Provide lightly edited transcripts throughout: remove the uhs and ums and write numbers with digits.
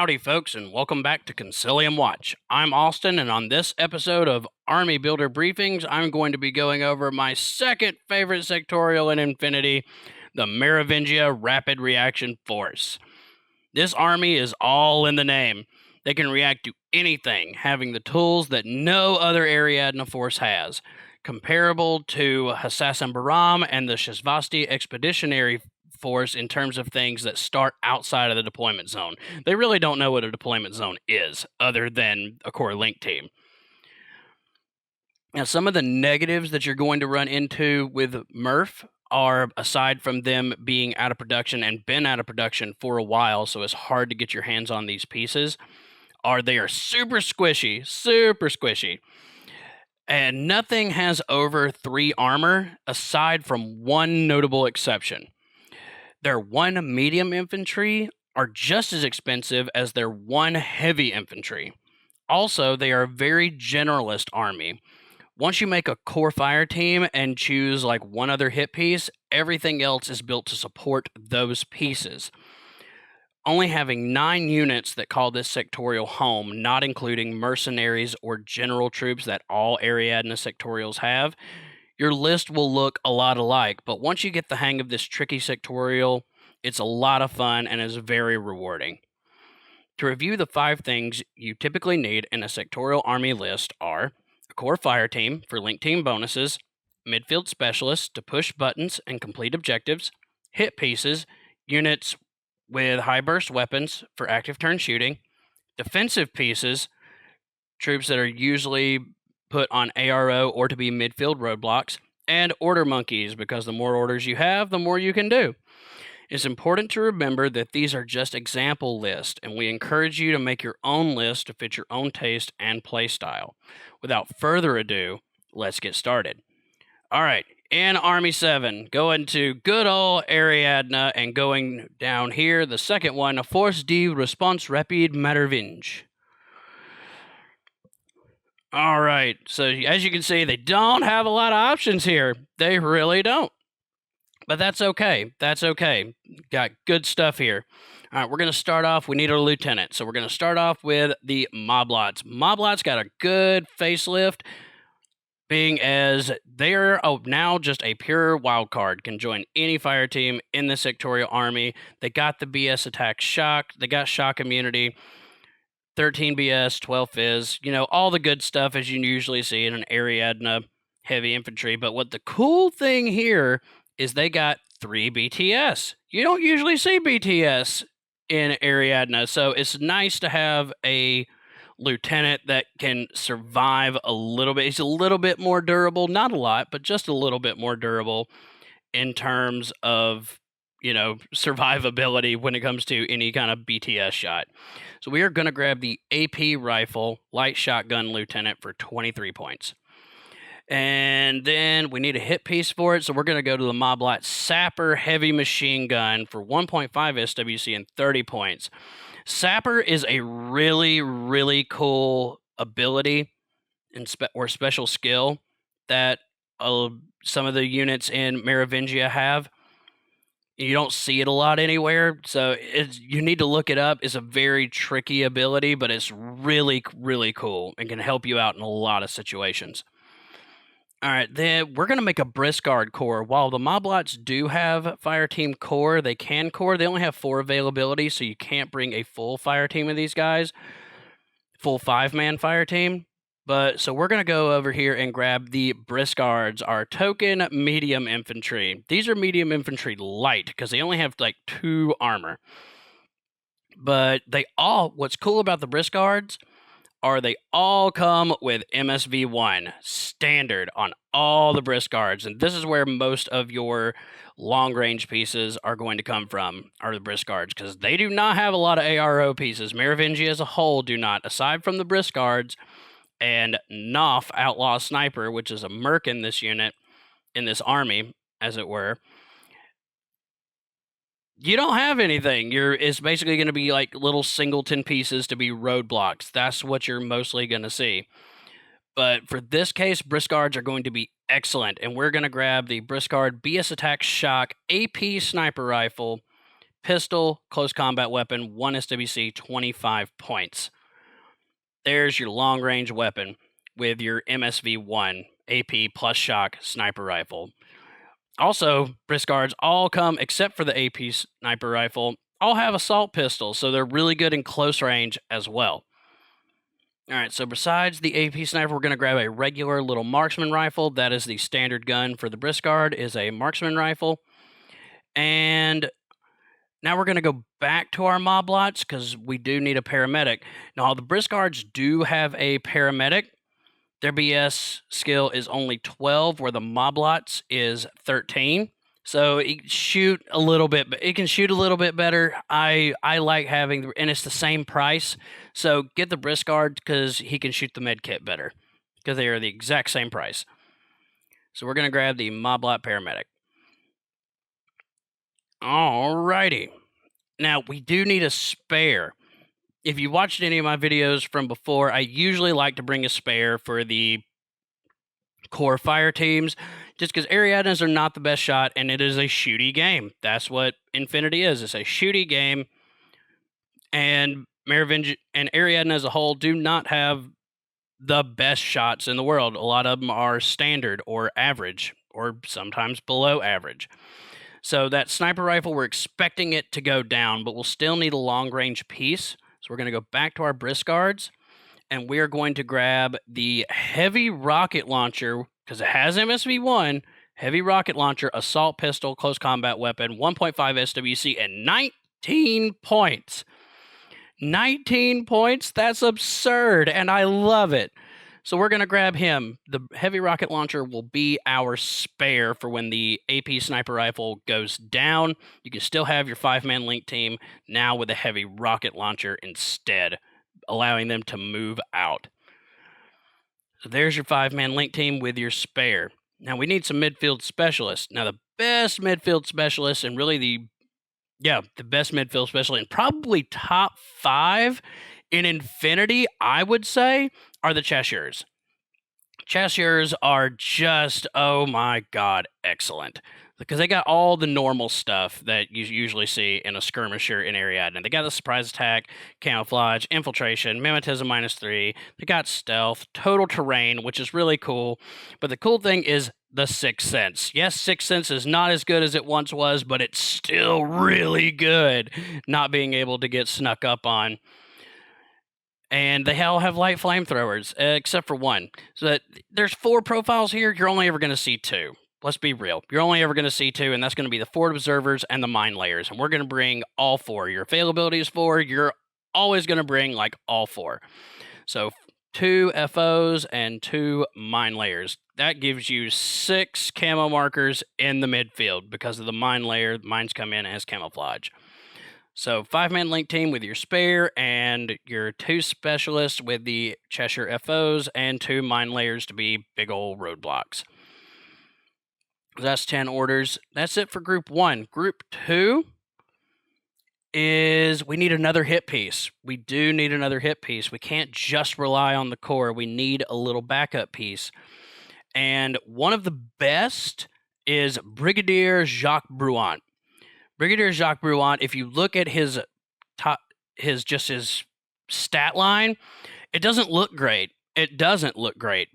Howdy, folks, and welcome back to Concilium Watch. I'm Austin, and on this episode of Army Builder Briefings, I'm going to be going over my second favorite sectorial in Infinity, the Merovingia Rapid Reaction Force. This army is all in the name. They can react to anything, having the tools that no other Ariadna force has. Comparable to Hassassin Baram and the Shasvasti Expeditionary Force in terms of things that start outside of the deployment zone. They really don't know what a deployment zone is, other than a core link team. Now, some of the negatives that you're going to run into with MRRF are, aside from them being out of production and been out of production for a while, so it's hard to get your hands on these pieces, they are super squishy. And nothing has over 3 armor, aside from one notable exception. Their 1 medium infantry are just as expensive as their 1 heavy infantry. Also, they are a very generalist army. Once you make a core fire team and choose like one other hit piece, everything else is built to support those pieces. Only having 9 units that call this sectorial home, not including mercenaries or general troops that all Ariadna sectorials have, your list will look a lot alike, but once you get the hang of this tricky sectorial, it's a lot of fun and is very rewarding. To review the 5 things you typically need in a sectorial army list are a core fire team for link team bonuses, midfield specialists to push buttons and complete objectives, hit pieces, units with high burst weapons for active turn shooting, defensive pieces, troops that are usually put on ARO or to be midfield roadblocks, and order monkeys, because the more orders you have, the more you can do. It's important to remember that these are just example lists, and we encourage you to make your own list to fit your own taste and play style. Without further ado, let's get started. All right, in Army 7, going to good old Ariadna, and going down here, the second one, Force de Response Rapide Merovingia. All right, so as you can see, they don't have a lot of options here. They really don't. But that's okay. That's okay. Got good stuff here. All right, we're going to start off. We need a lieutenant. So we're going to start off with the Moblots. Moblots got a good facelift, being as they're now just a pure wild card. Can join any fire team in the sectorial army. They got the BS attack shock. They got shock immunity. 13 BS, 12 Fizz, all the good stuff as you usually see in an Ariadna heavy infantry. But what the cool thing here is they got 3 BTS. You don't usually see BTS in Ariadna, so it's nice to have a lieutenant that can survive a little bit. He's a little bit more durable, not a lot, but just a little bit more durable in terms of survivability when it comes to any kind of BTS shot. So we are going to grab the AP Rifle Light Shotgun Lieutenant for 23 points. And then we need a hit piece for it, so we're going to go to the Moblot Sapper Heavy Machine Gun for 1.5 SWC and 30 points. Sapper is a really, really cool ability or special skill that some of the units in Merovingia have. You don't see it a lot anywhere, so you need to look it up. It's a very tricky ability, but it's really, really cool and can help you out in a lot of situations. All right, then we're going to make a Briscard Core. While the Moblots do have Fire Team Core, they can core. They only have 4 availability, so you can't bring a full fire team of these guys. Full 5-man fire team. So we're going to go over here and grab the Briscards, our token medium infantry. These are medium infantry light because they only have like 2 armor. But what's cool about the Briscards are they all come with MSV1 standard on all the Briscards. And this is where most of your long-range pieces are going to come from, are the Briscards, because they do not have a lot of ARO pieces. Merovingia as a whole do not, aside from the Briscards and Knopf Outlaw Sniper, which is a merc in this unit, in this army, as it were. You don't have anything. It's basically going to be like little singleton pieces to be roadblocks. That's what you're mostly going to see. But for this case, Briscards are going to be excellent, and we're going to grab the Briscard BS Attack Shock AP Sniper Rifle pistol, close combat weapon, 1 SWC, 25 points. There's your long-range weapon with your MSV1, AP plus shock sniper rifle. Also, Briscards all come, except for the AP sniper rifle, all have assault pistols, so they're really good in close range as well. All right, so besides the AP sniper, we're going to grab a regular little marksman rifle. That is the standard gun for the Briscard, is a marksman rifle. And now we're going to go back to our Moblots because we do need a paramedic. Now, the Briscards do have a paramedic. Their BS skill is only 12, where the Moblots is 13. So it can shoot a little bit, but it can shoot a little bit better. I like having, and it's the same price. So get the Briscard because he can shoot the med kit better because they are the exact same price. So we're going to grab the Moblot paramedic. Alrighty. Now, we do need a spare. If you watched any of my videos from before, I usually like to bring a spare for the core fire teams, just because Ariadnes are not the best shot, and it is a shooty game. That's what Infinity is. It's a shooty game, and Merovingia and Ariadne as a whole do not have the best shots in the world. A lot of them are standard or average, or sometimes below average. So that sniper rifle, we're expecting it to go down, but we'll still need a long-range piece. So we're going to go back to our Briscards, and we're going to grab the heavy rocket launcher, because it has MSV1, heavy rocket launcher, assault pistol, close combat weapon, 1.5 SWC, and 19 points. 19 points? That's absurd, and I love it. So we're going to grab him. The heavy rocket launcher will be our spare for when the AP sniper rifle goes down. You can still have your 5-man link team now with a heavy rocket launcher instead, allowing them to move out. So there's your 5-man link team with your spare. Now we need some midfield specialists. Now the best midfield specialists, and really the best midfield specialist, and probably top 5 in Infinity, I would say, are the Cheshires. Cheshires are just, oh my god, excellent. Because they got all the normal stuff that you usually see in a skirmisher in Ariadne. They got the surprise attack, camouflage, infiltration, mimetism -3. They got stealth, total terrain, which is really cool. But the cool thing is the Sixth Sense. Yes, Sixth Sense is not as good as it once was, but it's still really good, not being able to get snuck up on. And they all have light flamethrowers, except for one. So that there's 4 profiles here. You're only ever going to see 2. Let's be real. You're only ever going to see 2, and that's going to be the Forward Observers and the Mine Layers. And we're going to bring all 4. Your availability is 4. You're always going to bring, like, all 4. So 2 FOs and 2 Mine Layers. That gives you 6 camo markers in the midfield because of the Mine Layer. Mines come in as camouflage. So 5-man link team with your spare and your 2 specialists with the Cheshire FOs and 2 Mine Layers to be big old roadblocks. That's 10 orders. That's it for Group 1. Group 2 is we need another hit piece. We do need another hit piece. We can't just rely on the core. We need a little backup piece. And one of the best is Brigadier Jacques Bruant. Brigadier Jacques Bruant, if you look at his stat line, it doesn't look great. It doesn't look great.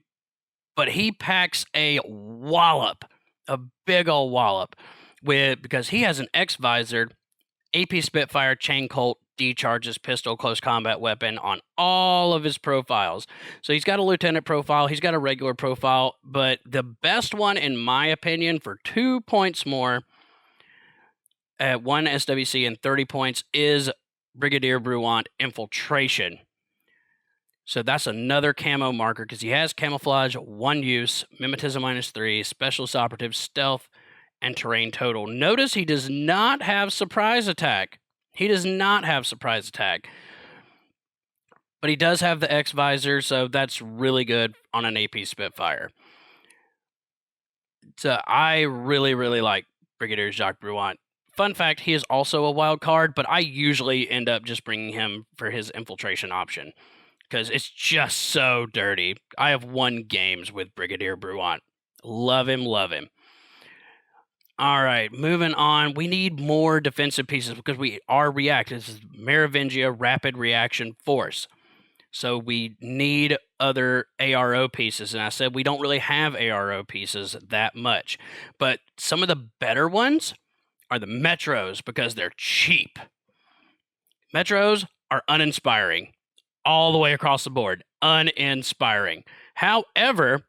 But he packs a wallop, a big old wallop, because he has an X-Visor, AP Spitfire, Chain Colt, D-Charges, pistol, close combat weapon on all of his profiles. So he's got a lieutenant profile, he's got a regular profile, but the best one, in my opinion, for 2 points more, at 1 SWC and 30 points, is Brigadier Bruant Infiltration. So that's another camo marker because he has camouflage, 1 use, mimetism -3, specialist operative, stealth, and terrain total. Notice he does not have surprise attack. He does not have surprise attack. But he does have the X-Visor, so that's really good on an AP Spitfire. So I really, really like Brigadier Jacques Bruant. Fun fact, he is also a wild card, but I usually end up just bringing him for his infiltration option because it's just so dirty. I have won games with Brigadier Bruant. Love him, love him. All right, moving on. We need more defensive pieces because we are react. This is Merovingia Rapid Reaction Force. So we need other ARO pieces. And I said we don't really have ARO pieces that much. But some of the better ones are the Metros because they're cheap. Metros are uninspiring all the way across the board. Uninspiring. However,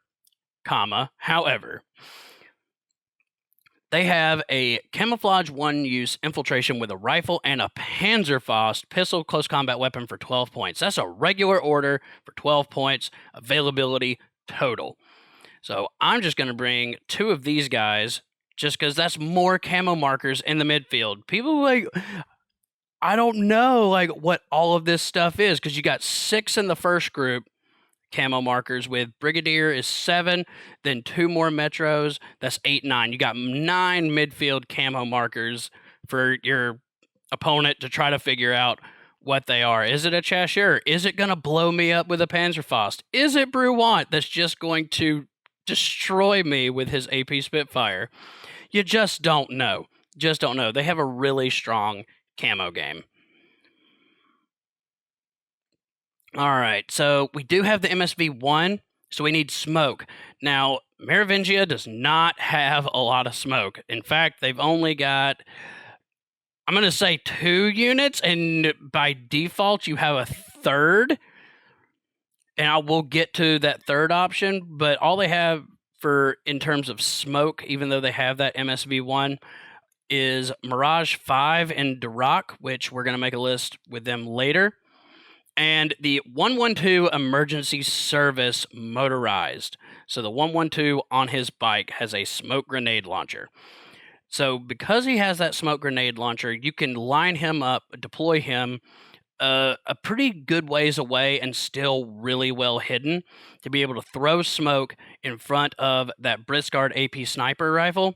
they have a camouflage one-use infiltration with a rifle and a Panzerfaust pistol close combat weapon for 12 points. That's a regular order for 12 points, availability total. So I'm just going to bring 2 of these guys just because that's more camo markers in the midfield. People like, I don't know like what all of this stuff is because you got 6 in the first group. Camo markers with Brigadier is 7, then 2 more Metros. That's 8, 9. You got 9 midfield camo markers for your opponent to try to figure out what they are. Is it a Cheshire? Is it going to blow me up with a Panzerfaust? Is it Bruant that's just going to destroy me with his AP Spitfire? You just don't know. Just don't know. They have a really strong camo game. All right, so we do have the MSV1, so we need smoke. Now, Merovingia does not have a lot of smoke. In fact, they've only got, I'm going to say 2 units, and by default, you have a third. And I will get to that third option, but all they have for in terms of smoke, even though they have that MSV1, is Mirage 5 and Dirac, which we're going to make a list with them later. And the 112 emergency service motorized. So the 112 on his bike has a smoke grenade launcher. So because he has that smoke grenade launcher, you can line him up, deploy him a pretty good ways away and still really well hidden to be able to throw smoke in front of that Briscard AP sniper rifle.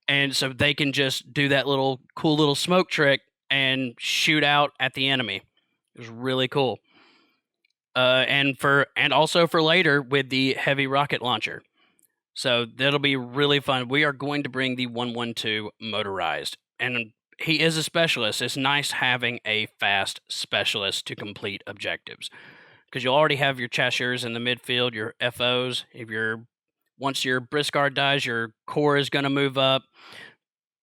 And so they can just do that little cool little smoke trick and shoot out at the enemy. It was really cool. And also for later with the heavy rocket launcher. So that'll be really fun. We are going to bring the 112 motorized. And he is a specialist. It's nice having a fast specialist to complete objectives. Because you'll already have your Cheshires in the midfield, your FOs. Once your Briscard dies, your core is going to move up.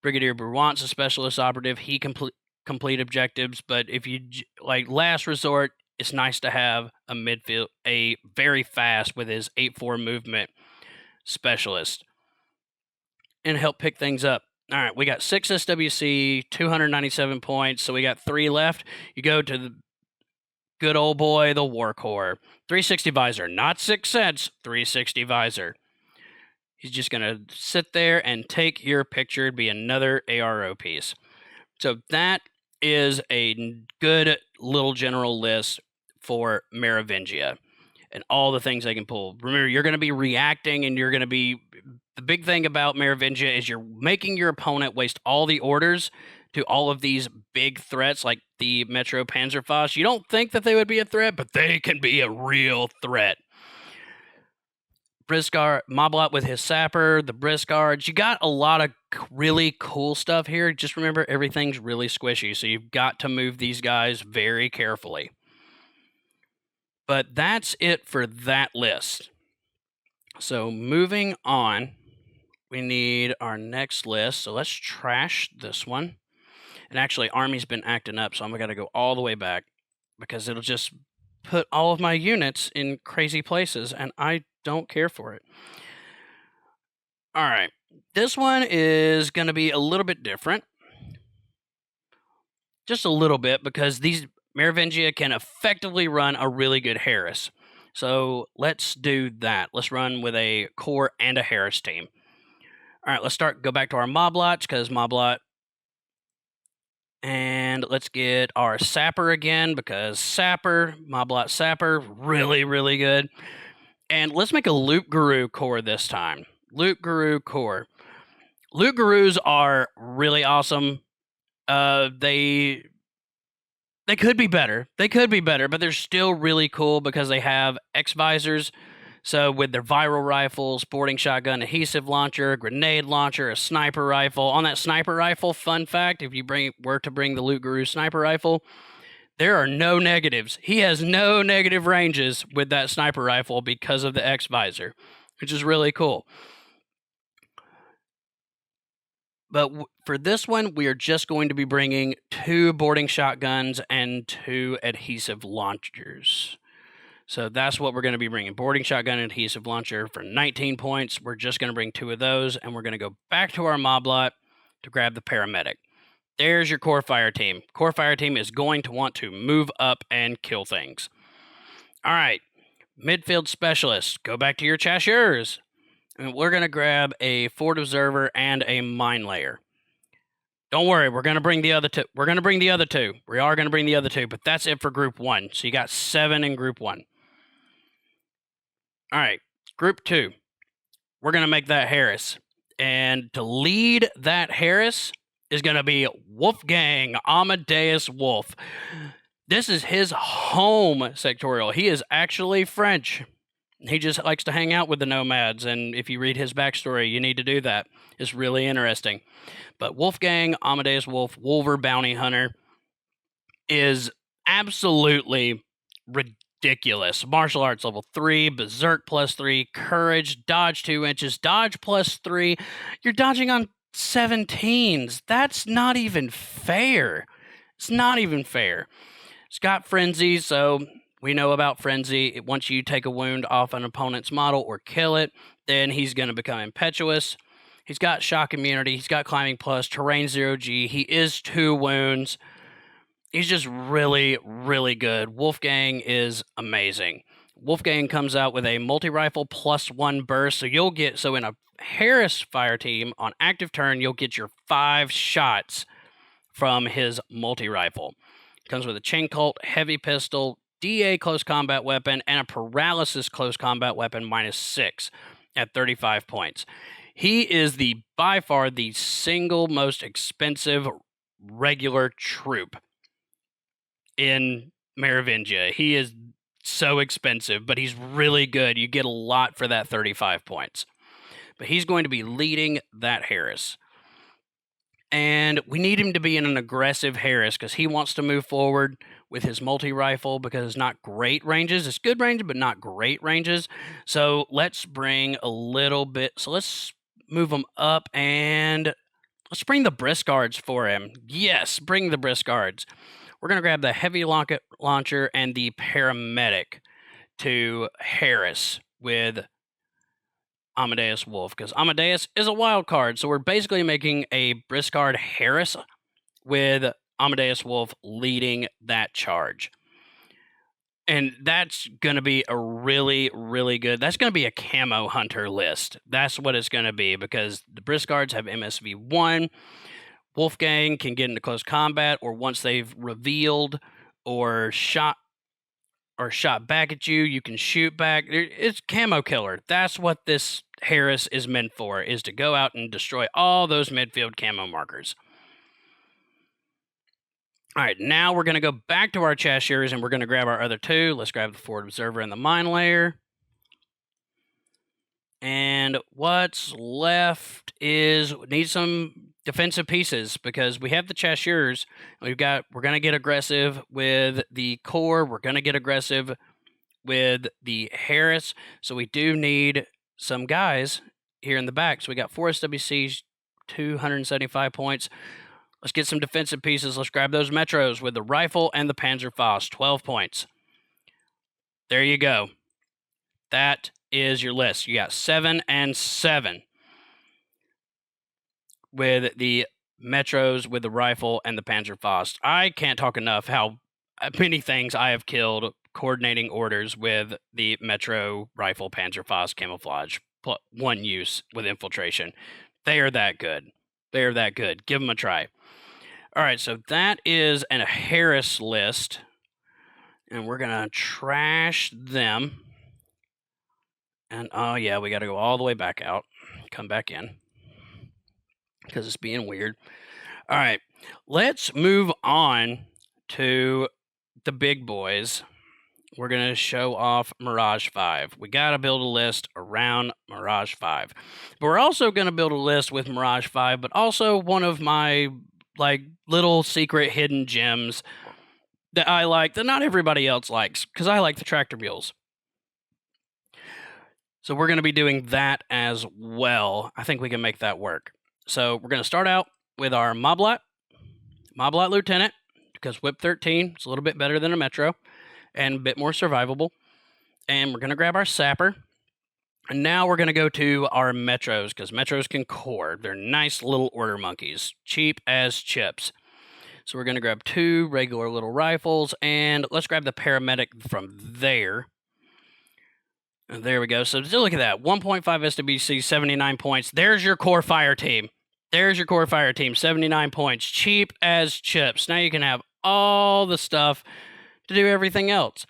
Brigadier Bruant's a specialist operative. He complete objectives, but if you like last resort, it's nice to have a midfield, a very fast with his 8-4 movement specialist and help pick things up. All right, we got 6 SWC, 297 points, so we got 3 left. You go to the good old boy, the War Core. 360 visor, not 6 cents, 360 visor. He's just going to sit there and take your picture. It'd be another ARO piece. So that is a good little general list for Merovingia and all the things they can pull. Remember, you're going to be reacting, and you're going to be... The big thing about Merovingia is you're making your opponent waste all the orders to all of these big threats like the Metro Panzerfaust. You don't think that they would be a threat, but they can be a real threat. Briscard, Moblot with his sapper, the Briscards. You got a lot of really cool stuff here. Just remember, everything's really squishy, so you've got to move these guys very carefully. But that's it for that list. So moving on, we need our next list. So let's trash this one. And actually, Army's been acting up, so I'm going to go all the way back because it'll just put all of my units in crazy places, and I don't care for it. All right. This one is going to be a little bit different. Just a little bit, because these Merovingia can effectively run a really good Haris. So let's do that. Let's run with a Core and a Haris team. All right, let's go back to our Moblots, because Moblot. And let's get our Sapper again, because Moblot Sapper, really, really good. And let's make a Loot Guru Core this time. Loot Guru Core. Loot Gurus are really awesome. They could be better. They could be better, but they're still really cool because they have X visors. So with their viral rifles, boarding shotgun, adhesive launcher, grenade launcher, a sniper rifle. On that sniper rifle, fun fact, if you were to bring the Loot Guru sniper rifle, there are no negatives. He has no negative ranges with that sniper rifle because of the X visor, which is really cool. But for this one, we are just going to be bringing 2 boarding shotguns and 2 adhesive launchers. So that's what we're going to be bringing. Boarding shotgun and adhesive launcher for 19 points. We're just going to bring 2 of those, and we're going to go back to our mob lot to grab the paramedic. There's your core fire team. Core fire team is going to want to move up and kill things. All right, midfield specialist. Go back to your Cheshires. And we're going to grab a Fort Observer and a Mine Layer. Don't worry, we're going to bring the other 2. We are going to bring the other 2, but that's it for Group 1. So you got 7 in Group 1. All right, Group 2. We're going to make that Haris. And to lead that Haris is going to be Wolfgang Amadeus Wolf. This is his home sectorial. He is actually French. He just likes to hang out with the nomads, and if you read his backstory, you need to do that. It's really interesting. But Wolfgang Amadeus Wolf, Wolver Bounty Hunter, is absolutely ridiculous. Martial arts level 3, berserk +3, courage, dodge 2 inches, dodge +3. You're dodging on 17s. That's not even fair. It's not even fair. It's got frenzy, so we know about frenzy. Once you take a wound off an opponent's model or kill it, then he's going to become impetuous. He's got shock immunity. He's got climbing plus, terrain 0G. He is 2 wounds. He's just really, really good. Wolfgang is amazing. Wolfgang comes out with a multi-rifle +1 burst. So in a Haris fire team on active turn, you'll get your 5 shots from his multi-rifle. Comes with a chain colt, heavy pistol, DA close combat weapon, and a paralysis close combat weapon -6 at 35 points. He is by far the single most expensive regular troop in Merovingia. He is so expensive, but he's really good. You get a lot for that 35 points. But he's going to be leading that Haris. And we need him to be in an aggressive Haris because he wants to move forward with his multi-rifle because it's not great ranges. It's good range, but not great ranges. So let's bring a little bit. So let's move him up and let's bring the Briscards for him. Yes, bring the Briscards. We're going to grab the heavy launcher and the paramedic to Haris with Amadeus Wolf, because Amadeus is a wild card. So we're basically making a Briscard Haris with Amadeus Wolf leading that charge. And that's going to be a really, really good. That's going to be a camo hunter list. That's what it's going to be because the Briscards have MSV1. Wolfgang can get into close combat, or once they've revealed or shot back at you, you can shoot back. It's camo killer. That's what this Haris is meant for, is to go out and destroy all those midfield camo markers. All right, now we're going to go back to our Cheshires, and we're going to grab our other 2. Let's grab the Fort Observer and the Mine Layer. And what's left is we need some defensive pieces because we have the Cheshires. We're going to get aggressive with the Core. We're going to get aggressive with the Haris. So we do need some guys here in the back. So we got 4 SWCs, 275 points. Let's get some defensive pieces. Let's grab those Metros with the rifle and the Panzerfaust, 12 points. There you go. That is your list. You got 7 and 7 with the Metros, with the rifle, and the Panzerfaust. I can't talk enough how many things I have killed coordinating orders with the Metro, rifle, Panzerfaust, camouflage, 1 use with infiltration. They are that good. They are that good. Give them a try. All right, so that is a Haris list, and we're going to trash them. And, oh, yeah, we got to go all the way back out, come back in, because it's being weird. All right, let's move on to the big boys, we're going to show off Mirage 5. We got to build a list around Mirage 5. But we're also going to build a list with Mirage 5, but also one of my like little secret hidden gems that I like that not everybody else likes, because I like the tractor mules. So we're going to be doing that as well. I think we can make that work. So we're going to start out with our Moblot Lieutenant, because Whip 13 is a little bit better than a Metro and a bit more survivable. And we're going to grab our Sapper. And now we're going to go to our Metros, because Metros can core. They're nice little order monkeys, cheap as chips. So we're going to grab 2 regular little rifles, and let's grab the paramedic from there. And there we go. So look at that. 1.5 SWC, 79 points. There's your core fire team. 79 points. Cheap as chips. Now you can have all the stuff to do everything else.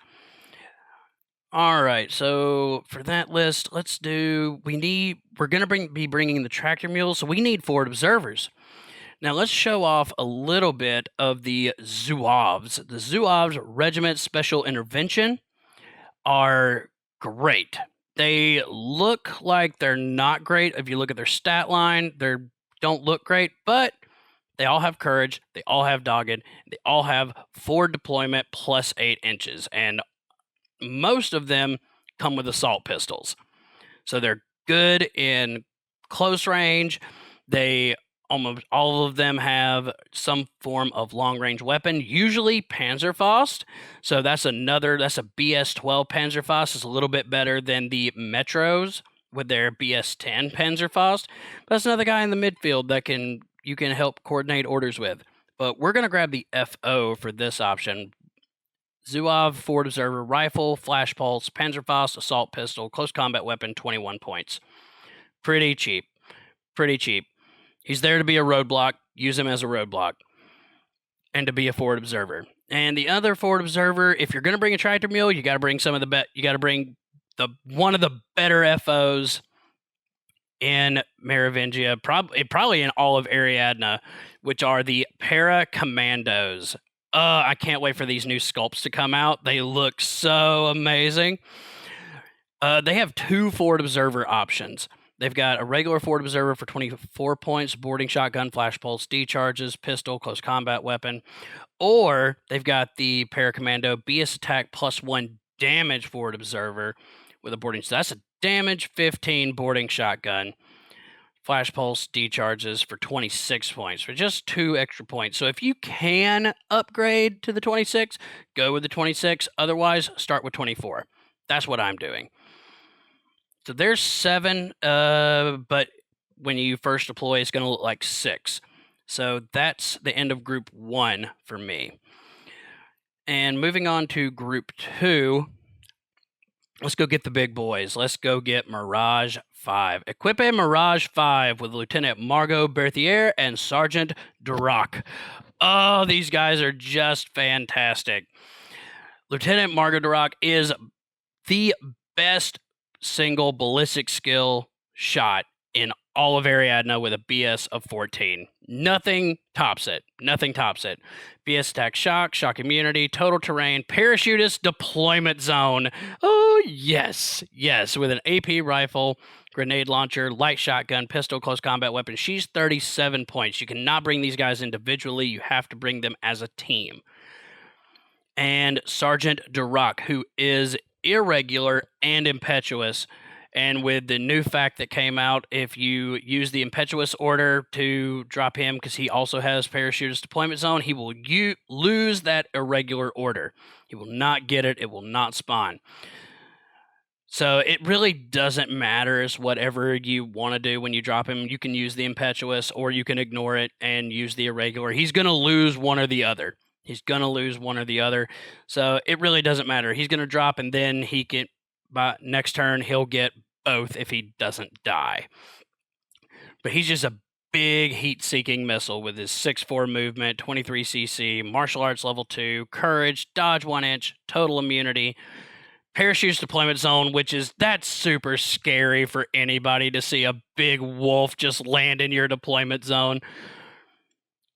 All right, so for that list, we're going to be bringing the tractor mules, so we need forward observers. Now let's show off a little bit of the Zouaves. The Zouaves Regiment Special Intervention are great. They look like they're not great. If you look at their stat line, they don't look great, but they all have courage, they all have dogged, they all have forward deployment plus 8 inches, and most of them come with assault pistols. So they're good in close range. They almost all of them have some form of long-range weapon, usually Panzerfaust. So that's a BS-12 Panzerfaust. It's a little bit better than the Metros with their BS-10 Panzerfaust. That's another guy in the midfield that you can help coordinate orders with. But we're going to grab the FO for this option. Zouave, Forward Observer, Rifle, Flash Pulse, Panzerfaust, Assault Pistol, Close Combat Weapon, 21 points. Pretty cheap. He's there to be a roadblock. Use him as a roadblock. And to be a Forward Observer. And the other Forward Observer, if you're going to bring a tractor mule, you got to bring one of the better FOs in Merovingia, probably in all of Ariadna, which are the Para Commandos. I can't wait for these new sculpts to come out. They look so amazing. They have 2 Forward Observer options. They've got a regular Forward Observer for 24 points, boarding shotgun, flash pulse, decharges, pistol, close combat weapon. Or they've got the Paracommando BS attack plus 1 damage Forward Observer with a boarding. So that's a damage 15 boarding shotgun. Flash Pulse decharges for 26 points, for just 2 extra points. So if you can upgrade to the 26, go with the 26. Otherwise, start with 24. That's what I'm doing. So there's 7, but when you first deploy, it's going to look like 6. So that's the end of Group 1 for me. And moving on to Group 2, let's go get the big boys. Let's go get Mirage 5. Equip a Mirage 5 with Lieutenant Margot Berthier and Sergeant Duroc. Oh, these guys are just fantastic. Lieutenant Margot Duroc is the best single ballistic skill shot in all of Ariadna with a BS of 14. Nothing tops it. BS attack shock immunity, total terrain, parachutist deployment zone. Oh, yes, with an AP rifle, grenade launcher, light shotgun, pistol, close combat weapon. She's 37 points. You cannot bring these guys individually. You have to bring them as a team. And Sergeant Duroc, who is irregular and impetuous. And with the new fact that came out, if you use the impetuous order to drop him, because he also has parachutist deployment zone, he will lose that irregular order. He will not get it. It will not spawn. So it really doesn't matter. It's whatever you want to do when you drop him. You can use the impetuous, or you can ignore it and use the irregular. He's going to lose one or the other. So it really doesn't matter. He's going to drop, and then he can, by next turn, he'll get both if he doesn't die. But he's just a big heat-seeking missile with his 6'4 movement, 23 cc, martial arts level 2, courage, dodge 1 inch, total immunity, parachute deployment zone, that's super scary for anybody to see a big wolf just land in your deployment zone.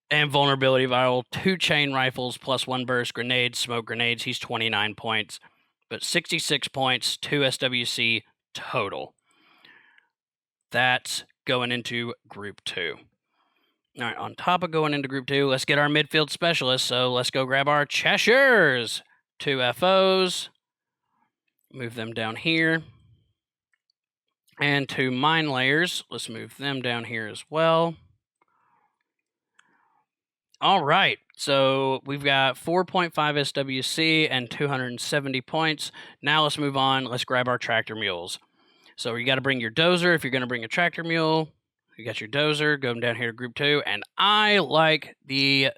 And vulnerability viral, 2 chain rifles plus 1 burst grenades, smoke grenades. He's 29 points. but 66 points, 2 SWC total. That's going into Group 2. All right, on top of going into Group 2, let's get our midfield specialists. So let's go grab our Cheshires. 2 FOs. Move them down here. And 2 mine layers. Let's move them down here as well. All right, so we've got 4.5 SWC and 270 points. Now let's move on. Let's grab our tractor mules. So you got to bring your dozer if you're going to bring a tractor mule. You got your dozer, go down here to Group 2. And I like the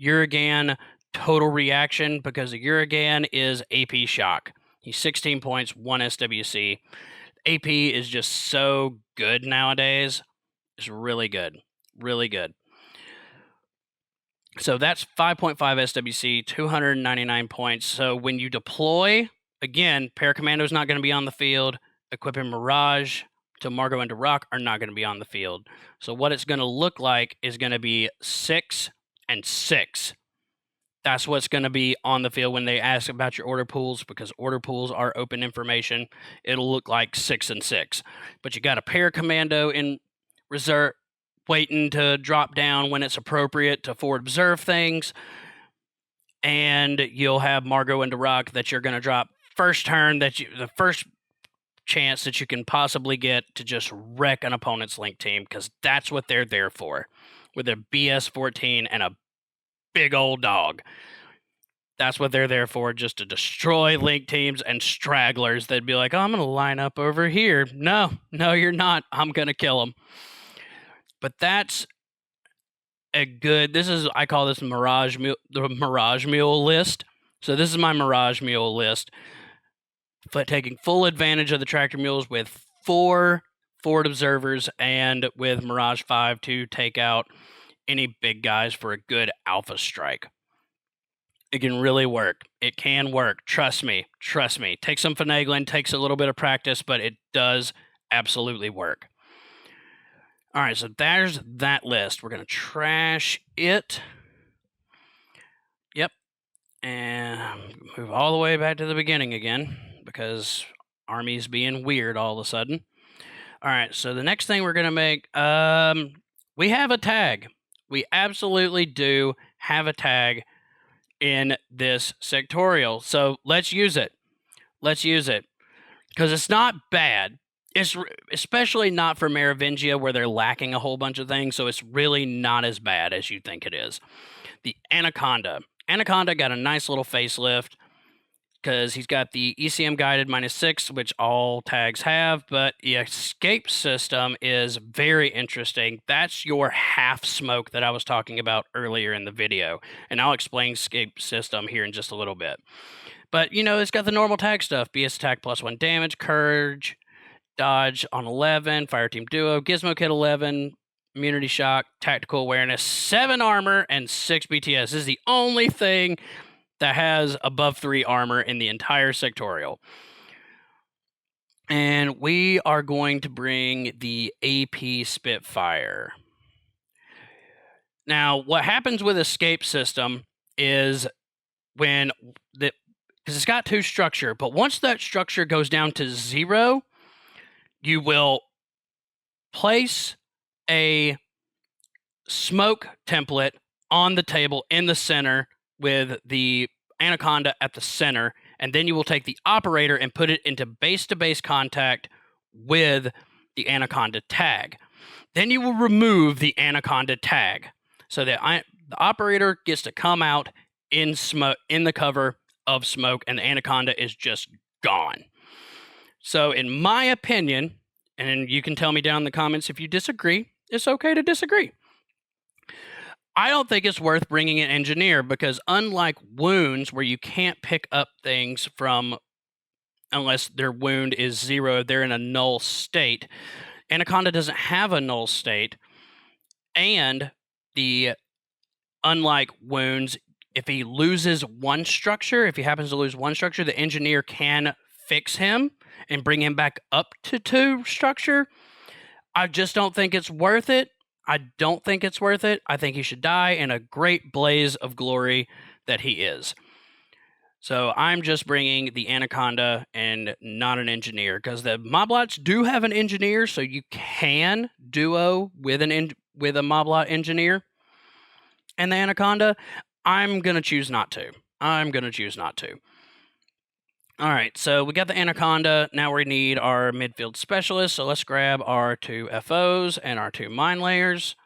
Uragan total reaction because the Uragan is AP shock. He's 16 points, 1 SWC. AP is just so good nowadays. It's really good. Really good. So that's 5.5 SWC, 299 points. So when you deploy, again, Paracommando is not going to be on the field. Equipping Mirage to Margot and Rock are not going to be on the field. So what it's going to look like is going to be 6 and 6. That's what's going to be on the field when they ask about your order pools, because order pools are open information. It'll look like 6 and 6. But you got a Paracommando in reserve, waiting to drop down when it's appropriate to forward observe things. And you'll have Margot and Rock that you're going to drop first turn, the first chance that you can possibly get to just wreck an opponent's link team, because that's what they're there for, with a BS-14 and a big old dog. That's what they're there for, just to destroy link teams and stragglers. They'd be like, oh, I'm going to line up over here. No, you're not. I'm going to kill them. But that's a good, I call this the Mirage Mul list. So this is my Mirage Mul list. Taking full advantage of the tractor mules with 4 forward observers and with Mirage 5 to take out any big guys for a good alpha strike. It can really work. It can work. Trust me. Takes some finagling, takes a little bit of practice, but it does absolutely work. All right, so there's that list. We're going to trash it. Yep. And move all the way back to the beginning again, because Army's being weird all of a sudden. All right, so the next thing we're going to make, we have a tag. We absolutely do have a tag in this sectorial. So let's use it. Because it's not bad. It's especially not for Merovingia, where they're lacking a whole bunch of things, so it's really not as bad as you think it is. The Anaconda. Anaconda got a nice little facelift, because he's got the ECM guided -6, which all tags have, but the escape system is very interesting. That's your half smoke that I was talking about earlier in the video, and I'll explain escape system here in just a little bit. But, it's got the normal tag stuff: BS attack +1 damage, courage, dodge on 11, fireteam duo, gizmo kit 11, immunity shock, tactical awareness, 7 armor, and 6 BTS. This is the only thing that has above 3 armor in the entire sectorial. And we are going to bring the AP Spitfire. Now, what happens with escape system is because it's got 2 structure, but once that structure goes down to 0, you will place a smoke template on the table in the center with the Anaconda at the center, and then you will take the operator and put it into base-to-base contact with the Anaconda tag. Then you will remove the Anaconda tag, so that the operator gets to come out in the cover of smoke, and the Anaconda is just gone. So in my opinion, and you can tell me down in the comments if you disagree, it's okay to disagree. I don't think it's worth bringing an engineer, because unlike wounds, where you can't pick up things from unless their wound is 0, they're in a null state. Anaconda doesn't have a null state, and unlike wounds, if he loses one structure, if he happens to lose one structure, the engineer can fix him and bring him back up to 2 structure. I just don't think it's worth it. I think he should die in a great blaze of glory that he is. So I'm just bringing the Anaconda and not an engineer, because the Moblots do have an engineer, so you can duo with a Moblot engineer and the Anaconda. I'm going to choose not to. All right, so we got the Anaconda. Now we need our midfield specialist. So let's grab our 2 FOs and our 2 mine layers.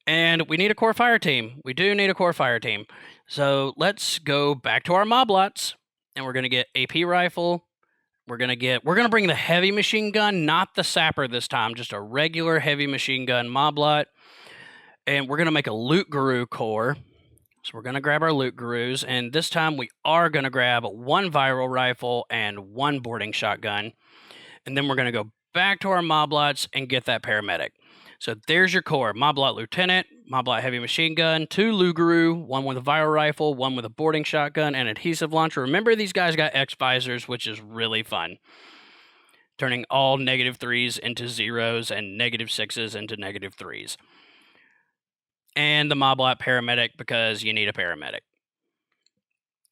And we need a core fire team. We do need a core fire team. So let's go back to our Moblots, and we're going to get AP rifle. We're going to bring the heavy machine gun, not the sapper this time, just a regular heavy machine gun Moblot. And we're going to make a loot guru core. So we're going to grab our loot gurus, and this time we are going to grab 1 viral rifle and 1 boarding shotgun. And then we're going to go back to our Moblots and get that paramedic. So there's your core: Moblot Lieutenant, Moblot Heavy Machine Gun, 2 Luguru, 1 with a viral rifle, 1 with a boarding shotgun, and adhesive launcher. Remember, these guys got X visors, which is really fun. Turning all -3s into 0s and -6s into -3s. And the Moblot Paramedic, because you need a paramedic.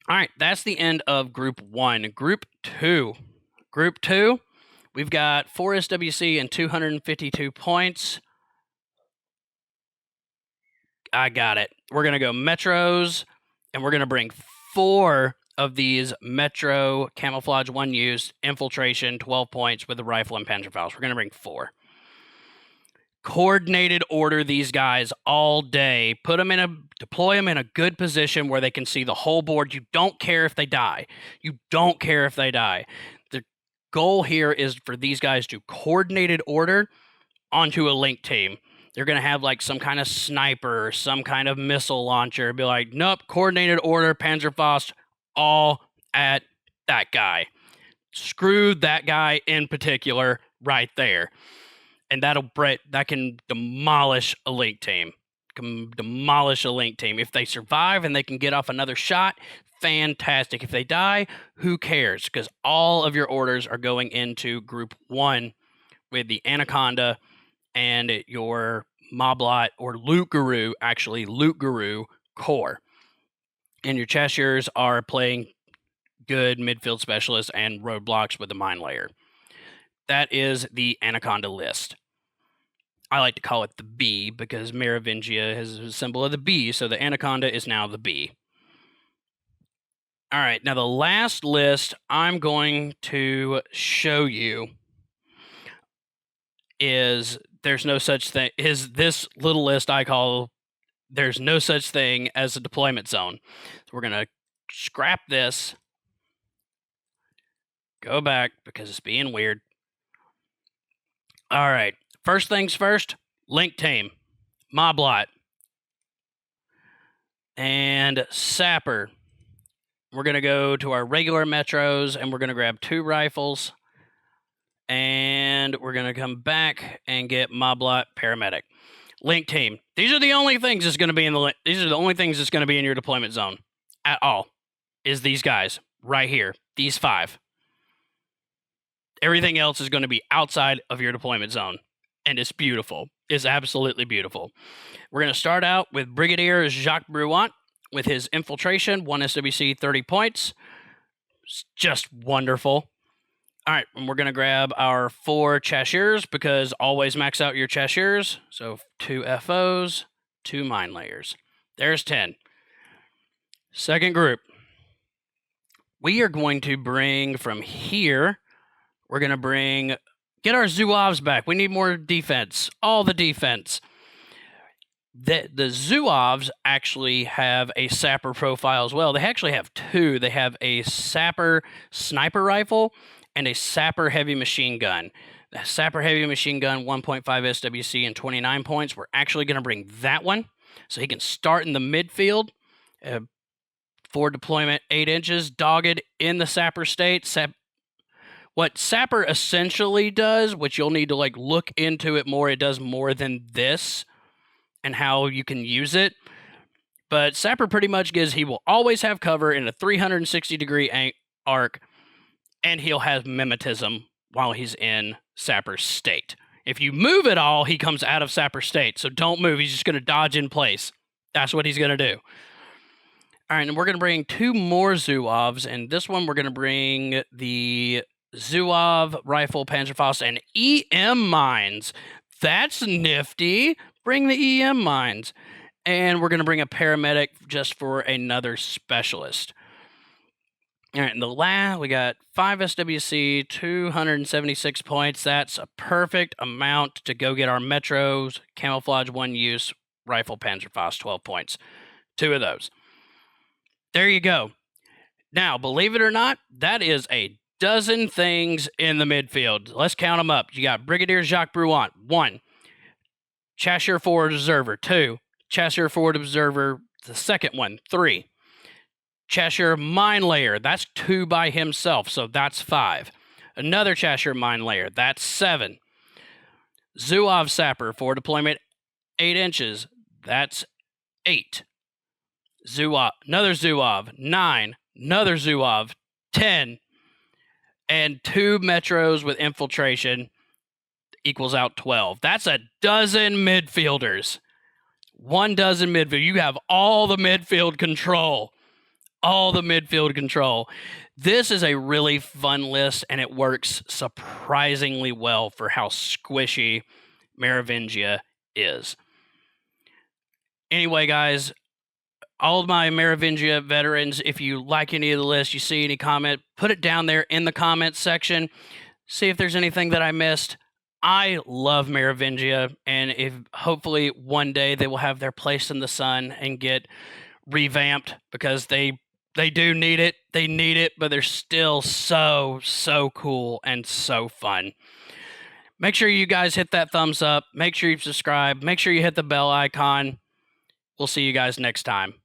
All right, that's the end of Group 1. Group 2. Group 2, we've got 4 SWC and 252 points. I got it. We're going to go Metros, and we're going to bring 4 of these Metro Camouflage 1 use, Infiltration, 12 points with the rifle and Panzerfaust. We're going to bring 4. Coordinated order these guys all day. Deploy them in a good position where they can see the whole board. You don't care if they die. The goal here is for these guys to coordinated order onto a link team. They're going to have like some kind of sniper, some kind of missile launcher. Be like, nope, coordinated order, Panzerfaust, all at that guy. Screw that guy in particular right there. And that can demolish a link team. If they survive and they can get off another shot, fantastic. If they die, who cares? Because all of your orders are going into Group 1 with the Anaconda and your Moblot or Loot Guru core. And your Cheshires are playing good midfield specialists and roadblocks with the mine layer. That is the Anaconda list. I like to call it the B because Merovingia has a symbol of the B, so the Anaconda is now the B. All right, now the last list I'm going to show you is this little list I call there's no such thing as a deployment zone. So we're going to scrap this, go back because it's being weird. All right, first things first, link team, Moblot, and Sapper. We're going to go to our regular Metros, and we're going to grab 2 rifles, and we're going to come back and get Moblot Paramedic. Link team. These are the only things that's going to be in your deployment zone at all. Is these guys right here, these 5. Everything else is going to be outside of your deployment zone, and it's beautiful. It's absolutely beautiful. We're going to start out with Brigadier Jacques Bruant with his infiltration, 1 SWC, 30 points. It's just wonderful. All right, and we're going to grab our 4 Cheshires because always max out your Cheshires. So 2 FOs, 2 mine layers. There's 10. Second group. We are going to bring from here, we're going to get our Zouaves back. We need more defense, all the defense. The Zouaves actually have a Sapper profile as well. They actually have 2. They have a Sapper sniper rifle and a Sapper heavy machine gun. The Sapper heavy machine gun, 1.5 SWC and 29 points. We're actually going to bring that one so he can start in the midfield. For deployment, 8 inches, dogged in the Sapper state. What Sapper essentially does, which you'll need to look into it more, it does more than this and how you can use it. But Sapper pretty much he will always have cover in a 360-degree arc, and he'll have mimetism while he's in Sapper state. If you move at all, he comes out of Sapper state, so don't move. He's just going to dodge in place. That's what he's going to do. All right, and we're going to bring 2 more Zouaves, and this one we're going to bring the Zouave Rifle Panzerfaust and EM Mines. That's nifty. Bring the EM Mines. And we're going to bring a Paramedic just for another Specialist. All right, and the last, we got 5 SWC, 276 points. That's a perfect amount to go get our Metros, Camouflage 1 Use, Rifle Panzerfaust, 12 points. 2 of those. There you go. Now, believe it or not, that is a dozen things in the midfield. Let's count them up. You got Brigadier Jacques Bruant, 1. Cheshire Forward Observer, 2. Cheshire Forward Observer, the second one, 3. Cheshire Mine Layer, that's 2 by himself, so that's 5. Another Cheshire Mine Layer, that's 7. Zouave Sapper for deployment 8 inches, that's 8. Zouave, another Zouave, 9. Another Zouave, 10. And 2 Metros with infiltration equals out 12. That's a dozen midfielders. 1 dozen midfield. You have all the midfield control. All the midfield control. This is a really fun list, and it works surprisingly well for how squishy Merovingia is. Anyway, guys, all of my Merovingia veterans, if you like any of the list, you see any comment, put it down there in the comments section. See if there's anything that I missed. I love Merovingia, and if hopefully one day they will have their place in the sun and get revamped, because they do need it. They need it, but they're still so cool and so fun. Make sure you guys hit that thumbs up. Make sure you subscribe. Make sure you hit the bell icon. We'll see you guys next time.